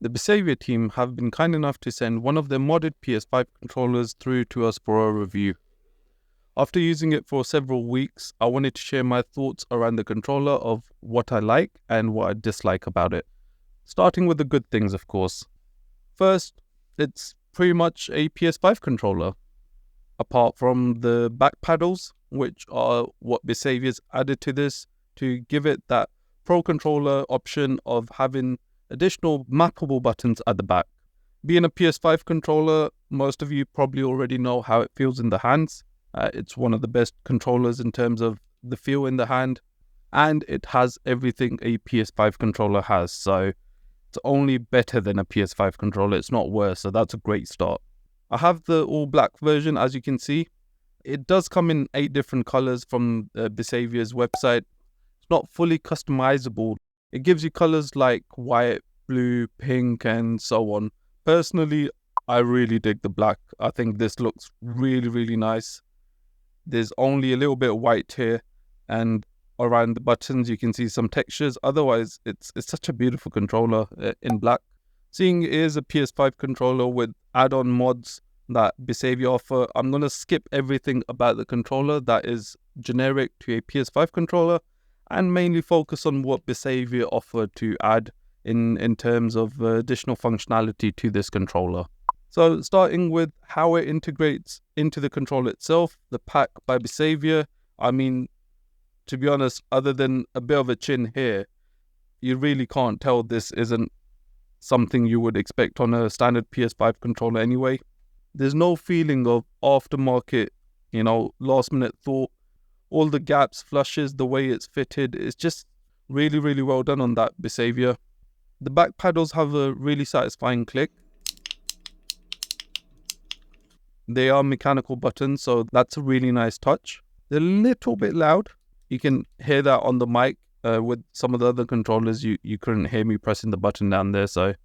The Besavior team have been kind enough to send one of their modded PS5 controllers through to us for a review. After using it for several weeks, I wanted to share my thoughts around the controller of what I like and what I dislike about it. Starting with the good things, of course. First, it's pretty much a PS5 controller. Apart from the back paddles, which are what Besavior's added to this to give it that Pro controller option of having additional mappable buttons at the back. Being a PS5 controller, most of you probably already know how it feels in the hands. It's one of the best controllers in terms of the feel in the hand, and it has everything a PS5 controller has, so it's only better than a PS5 controller. It's not worse, so that's a great start. I have the all black version, as you can see. It does come in 8 different colors from Besavior's website. It's not fully customizable. It gives you colors like white, blue, pink, and so on. Personally, I really dig the black. I think this looks really nice. There's only a little bit of white here, and around the buttons you can see some textures. Otherwise, it's such a beautiful controller in black. Seeing it is a PS5 controller with add-on mods that Besavior offer, I'm going to skip everything about the controller that is generic to a PS5 controller and mainly focus on what Besavior offered to add in terms of additional functionality to this controller. So starting with how it integrates into the controller itself, the pack by Besavior, I mean, to be honest, other than a bit of a chin here, you really can't tell this isn't something you would expect on a standard PS5 controller anyway. There's no feeling of aftermarket, last minute thought. All the gaps, flushes, the way it's fitted, it's just really well done on that Besavior. The back paddles have a really satisfying click. They are mechanical buttons, so that's a really nice touch. They're a little bit loud. You can hear that on the mic. With some of the other controllers, you couldn't hear me pressing the button down there, so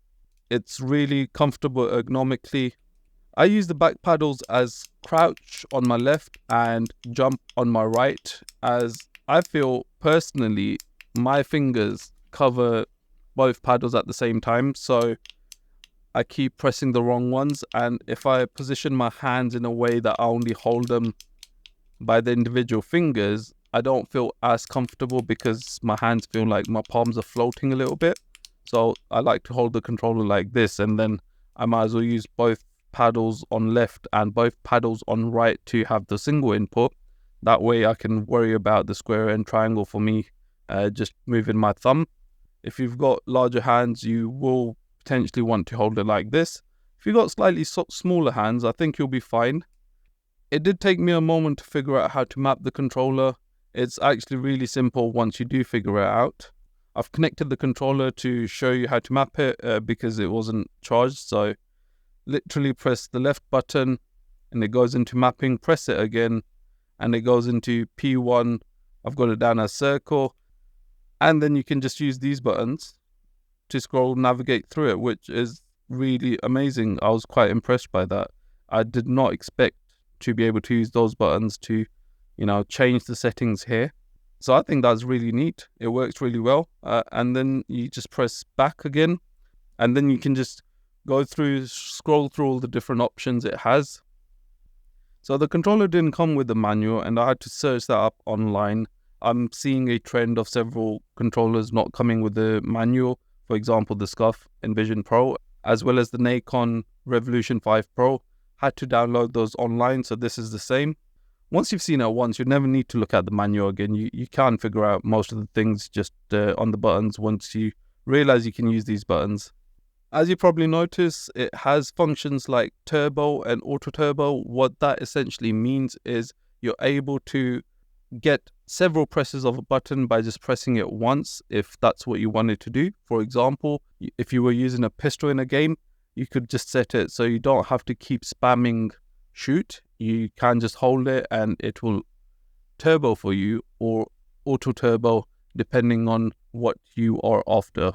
it's really comfortable ergonomically. I use the back paddles as crouch on my left and jump on my right, as I feel personally my fingers cover both paddles at the same time, so I keep pressing the wrong ones, and if I position my hands in a way that I only hold them by the individual fingers, I don't feel as comfortable because my hands feel like my palms are floating a little bit. So I like to hold the controller like this, and then I might as well use both paddles on left and both paddles on right to have the single input. That way I can worry about the square and triangle for me, just moving my thumb. If you've got larger hands, you will potentially want to hold it like this. If you've got slightly smaller hands, I think you'll be fine. It did take me a moment to figure out how to map the controller. It's actually really simple once you do figure it out. I've connected the controller to show you how to map it because it wasn't charged. So literally press the left button and it goes into mapping, press it again and it goes into P1. I've got it down as circle, and then you can just use these buttons to scroll, navigate through it, which is really amazing. I was quite impressed by that. I did not expect to be able to use those buttons to change the settings here. So I think that's really neat. It works really well. And then you just press back again, and then you can just scroll through all the different options it has. So the controller didn't come with the manual, and I had to search that up online. I'm seeing a trend of several controllers not coming with the manual. For example, the Scuff Envision Pro, as well as the Nacon Revolution 5 Pro. Had to download those online, so this is the same. Once you've seen it once, you never need to look at the manual again. You can figure out most of the things just on the buttons once you realize you can use these buttons. As you probably notice, it has functions like turbo and auto turbo. What that essentially means is you're able to get several presses of a button by just pressing it once if that's what you wanted to do. For example, if you were using a pistol in a game, you could just set it so you don't have to keep spamming shoot. You can just hold it and it will turbo for you, or auto turbo, depending on what you are after.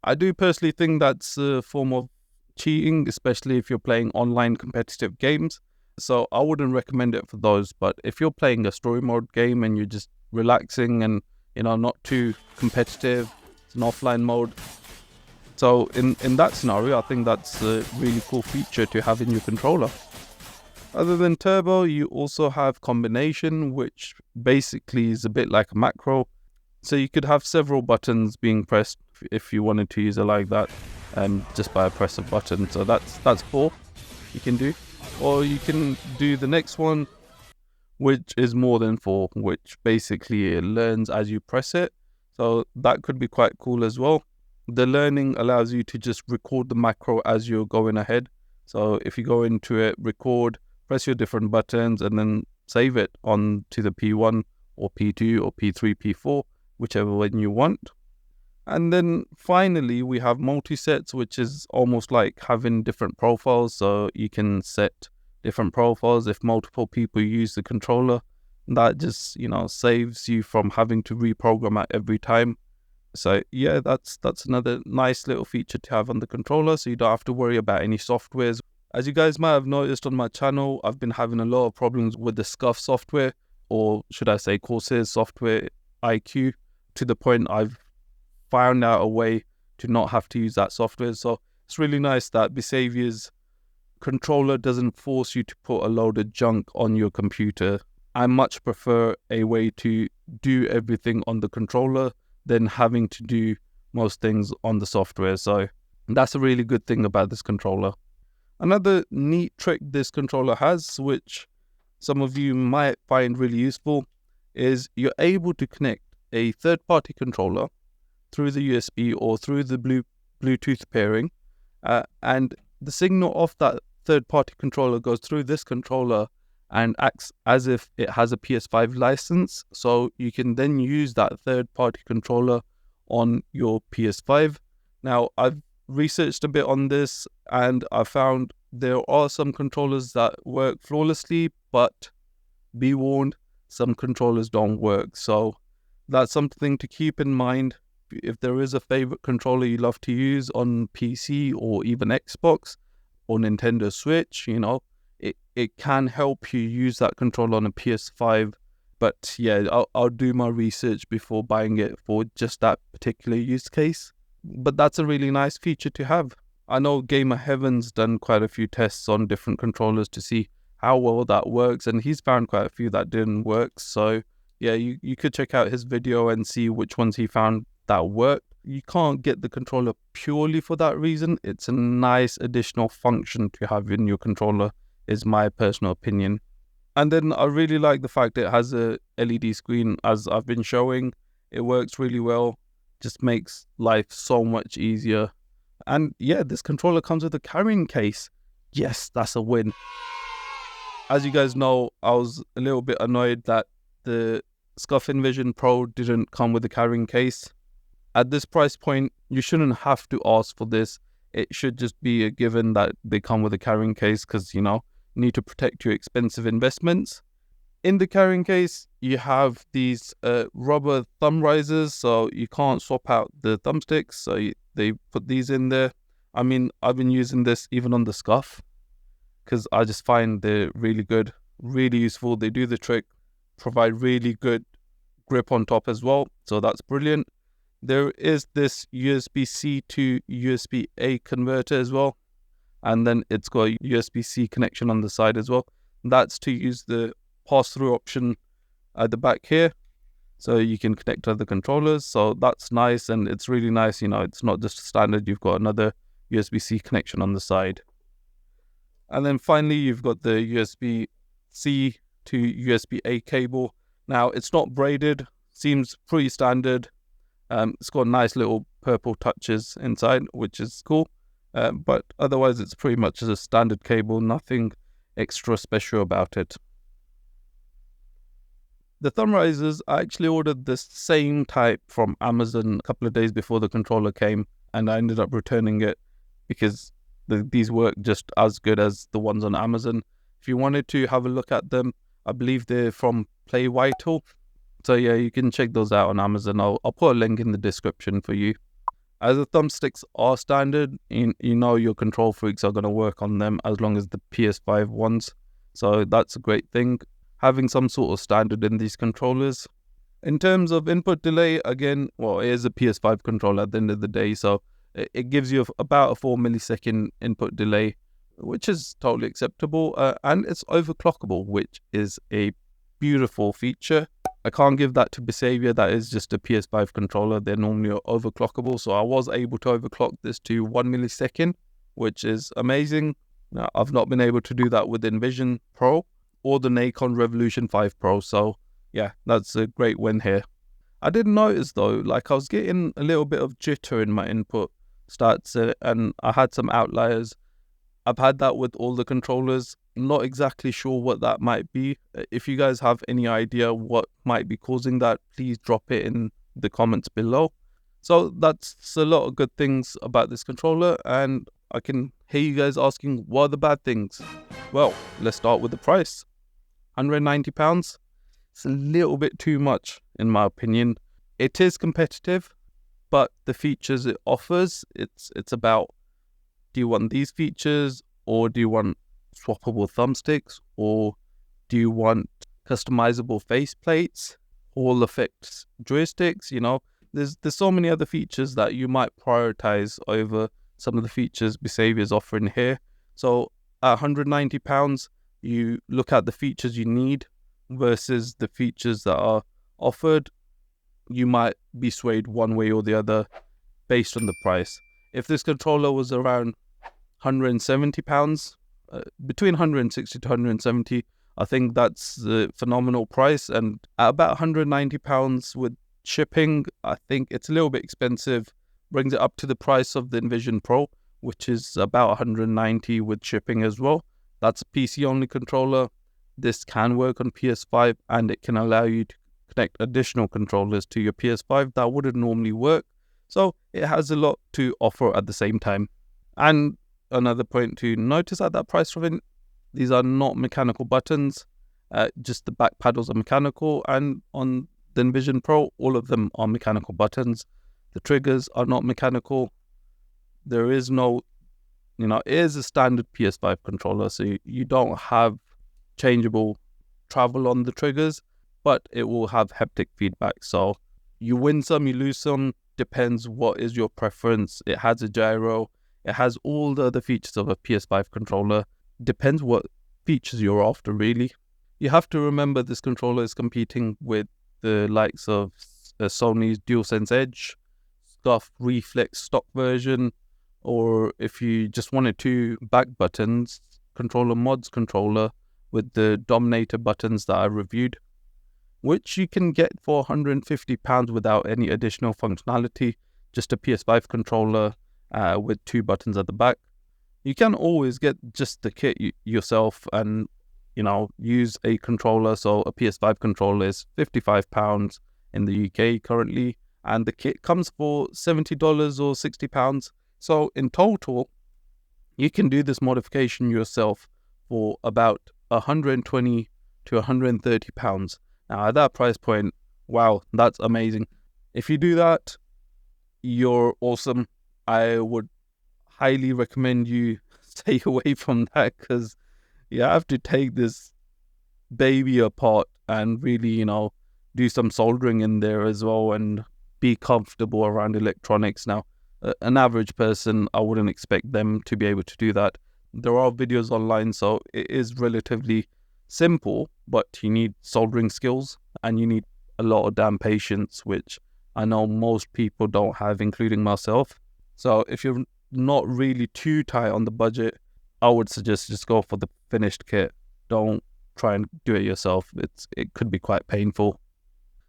I do personally think that's a form of cheating, especially if you're playing online competitive games. So I wouldn't recommend it for those. But if you're playing a story mode game and you're just relaxing and not too competitive, it's an offline mode, So in that scenario, I think that's a really cool feature to have in your controller. Other than turbo, you also have combination, which basically is a bit like a macro. So you could have several buttons being pressed if you wanted to use it like that, just by a press of button. So that's 4 you can do. Or you can do the next one, which is more than 4, which basically it learns as you press it. So that could be quite cool as well. The learning allows you to just record the macro as you're going ahead. So if you go into it, record, press your different buttons, and then save it on to the P1 or P2 or P3, P4, whichever one you want. And then finally, we have multi-sets, which is almost like having different profiles. So you can set different profiles if multiple people use the controller. That just, saves you from having to reprogram it every time. So yeah, that's another nice little feature to have on the controller, so you don't have to worry about any softwares. As you guys might have noticed on my channel, I've been having a lot of problems with the Scuff software, or should I say Corsair's software IQ, to the point I've found out a way to not have to use that software. So it's really nice that Besavior's controller doesn't force you to put a load of junk on your computer. I much prefer a way to do everything on the controller than having to do most things on the software. So that's a really good thing about this controller. Another neat trick this controller has, which some of you might find really useful, is you're able to connect a third-party controller through the USB or through the Bluetooth pairing, and the signal of that third-party controller goes through this controller and acts as if it has a PS5 license. So you can then use that third-party controller on your PS5. Now, I've researched a bit on this, and I found there are some controllers that work flawlessly, but be warned, some controllers don't work. So that's something to keep in mind. If there is a favorite controller you love to use on PC or even Xbox or Nintendo Switch, it can help you use that controller on a PS5. But yeah, I'll do my research before buying it for just that particular use case. But that's a really nice feature to have. I know Gamer Heaven's done quite a few tests on different controllers to see how well that works, and he's found quite a few that didn't work. So yeah, you could check out his video and see which ones he found that work. You can't get the controller purely for that reason. It's a nice additional function to have in your controller, is my personal opinion. And then I really like the fact it has a LED screen, as I've been showing. It works really well, just makes life so much easier. And yeah, this controller comes with a carrying case. Yes, that's a win. As you guys know, I was a little bit annoyed that the Scuff Envision Pro didn't come with a carrying case. At this price point, you shouldn't have to ask for this. It should just be a given that they come with a carrying case, because, you need to protect your expensive investments. In the carrying case, you have these rubber thumb risers, so you can't swap out the thumbsticks. So they put these in there. I mean, I've been using this even on the Scuff, because I just find they're really good, really useful. They do the trick, provide really good grip on top as well. So that's brilliant. There is this USB-C to USB-A converter as well. And then it's got a USB-C connection on the side as well. That's to use the pass-through option at the back here. So you can connect to other controllers. So that's nice, and it's really nice. It's not just standard. You've got another USB-C connection on the side. And then finally, you've got the USB-C to USB-A cable. Now, it's not braided. Seems pretty standard. It's got nice little purple touches inside, which is cool. But otherwise, it's pretty much a standard cable. Nothing extra special about it. The thumb risers, I actually ordered this same type from Amazon a couple of days before the controller came, and I ended up returning it because these work just as good as the ones on Amazon. If you wanted to have a look at them, I believe they're from Play Vital. So yeah, you can check those out on Amazon. I'll put a link in the description for you. As the thumbsticks are standard, your control freaks are going to work on them as long as the PS5 ones. So that's a great thing, having some sort of standard in these controllers. In terms of input delay, again, it is a PS5 controller at the end of the day, so It gives you about a 4 millisecond input delay, which is totally acceptable, and it's overclockable, which is a beautiful feature. I can't give that to Besavior. That is just a PS5 controller. They're normally overclockable, so I was able to overclock this to 1 millisecond, which is amazing. Now, I've not been able to do that with Envision Pro or the Nacon Revolution 5 Pro, so yeah, that's a great win here. I did notice though, like I was getting a little bit of jitter in my input stats, and I had some outliers. I've had that with all the controllers. Not exactly sure what that might be. If you guys have any idea what might be causing that, please drop it in the comments below. So that's a lot of good things about this controller, and I can hear you guys asking, what are the bad things? Well, let's start with the price. £190. It's a little bit too much in my opinion. It is competitive, but the features it offers, it's about, do you want these features, or do you want swappable thumbsticks, or do you want customizable faceplates, Hall effects joysticks? You know, there's so many other features that you might prioritize over some of the features Besavior is offering here. So at £190, you look at the features you need versus the features that are offered. You might be swayed one way or the other based on the price. If this controller was around £170, between 160 to 170, I think that's a phenomenal price. And at about £190 with shipping, I think it's a little bit expensive. Brings it up to the price of the Envision Pro, which is about 190 with shipping as well. That's a PC only controller. This can work on PS5, and it can allow you to connect additional controllers to your PS5 that wouldn't normally work. So it has a lot to offer at the same time. And another point to notice at that price range, these are not mechanical buttons. Just the back paddles are mechanical, and on the Envision Pro, all of them are mechanical buttons. The triggers are not mechanical. There is no, it is a standard PS5 controller, so you don't have changeable travel on the triggers, but it will have haptic feedback. So you win some, you lose some, depends what is your preference. It has a gyro. It has all the other features of a PS5 controller. Depends what features you're after, really. You have to remember this controller is competing with the likes of Sony's DualSense Edge, Scuff Reflex stock version, or if you just wanted two back buttons, Controller Mods controller with the Dominator buttons that I reviewed, which you can get for £150 without any additional functionality, just a PS5 controller with two buttons at the back. You can always get just the kit yourself and, use a controller. So a PS5 controller is £55 in the UK currently, and the kit comes for $70 or £60. So in total, you can do this modification yourself for about £120 to £130. Now at that price point, wow, that's amazing. If you do that, you're awesome. I would highly recommend you stay away from that, because you have to take this baby apart and really, do some soldering in there as well and be comfortable around electronics. Now, an average person, I wouldn't expect them to be able to do that. There are videos online, so it is relatively simple, but you need soldering skills and you need a lot of damn patience, which I know most people don't have, including myself. So if you're not really too tight on the budget, I would suggest just go for the finished kit. Don't try and do it yourself. It could be quite painful.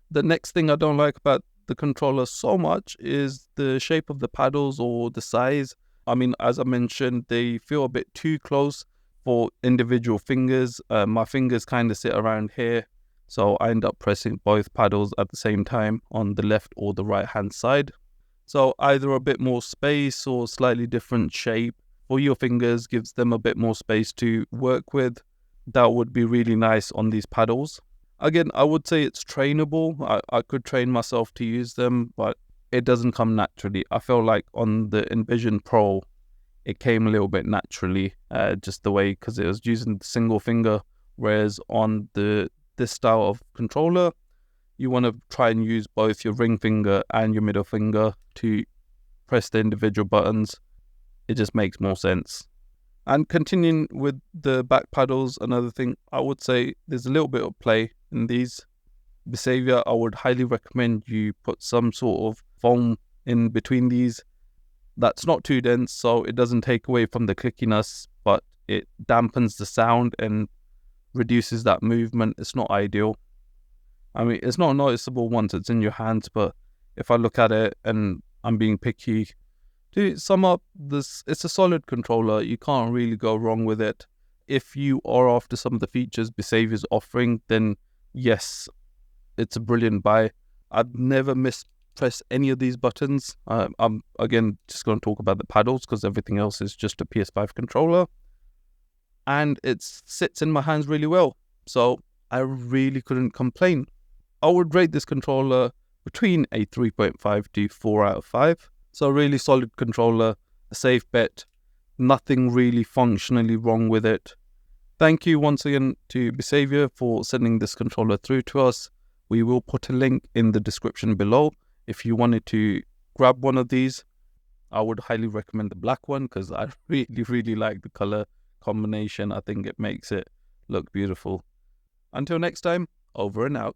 The next thing I don't like about the controller so much is the shape of the paddles or the size. I mean, as I mentioned, they feel a bit too close for individual fingers. My fingers kind of sit around here, so I end up pressing both paddles at the same time on the left or the right hand side. So either a bit more space or slightly different shape for your fingers gives them a bit more space to work with. That would be really nice on these paddles. Again, I would say it's trainable. I could train myself to use them, but it doesn't come naturally. I feel like on the Envision Pro, it came a little bit naturally, just the way, because it was using the single finger, whereas on this style of controller, you want to try and use both your ring finger and your middle finger to press the individual buttons. It just makes more sense. And continuing with the back paddles, another thing I would say, there's a little bit of play in these. Besavior, I would highly recommend you put some sort of foam in between these. That's not too dense, so it doesn't take away from the clickiness, but it dampens the sound and reduces that movement. It's not ideal. I mean, it's not noticeable once it's in your hands, but if I look at it and I'm being picky, to sum up, it's a solid controller. You can't really go wrong with it. If you are after some of the features Besavior's offering, then yes, it's a brilliant buy. I'd never mispress any of these buttons. I'm again just going to talk about the paddles because everything else is just a PS5 controller. And it sits in my hands really well. So I really couldn't complain. I would rate this controller between a 3.5 to 4 out of 5. So a really solid controller, a safe bet, nothing really functionally wrong with it. Thank you once again to Besavior for sending this controller through to us. We will put a link in the description below. If you wanted to grab one of these, I would highly recommend the black one because I really like the color combination. I think it makes it look beautiful. Until next time, over and out.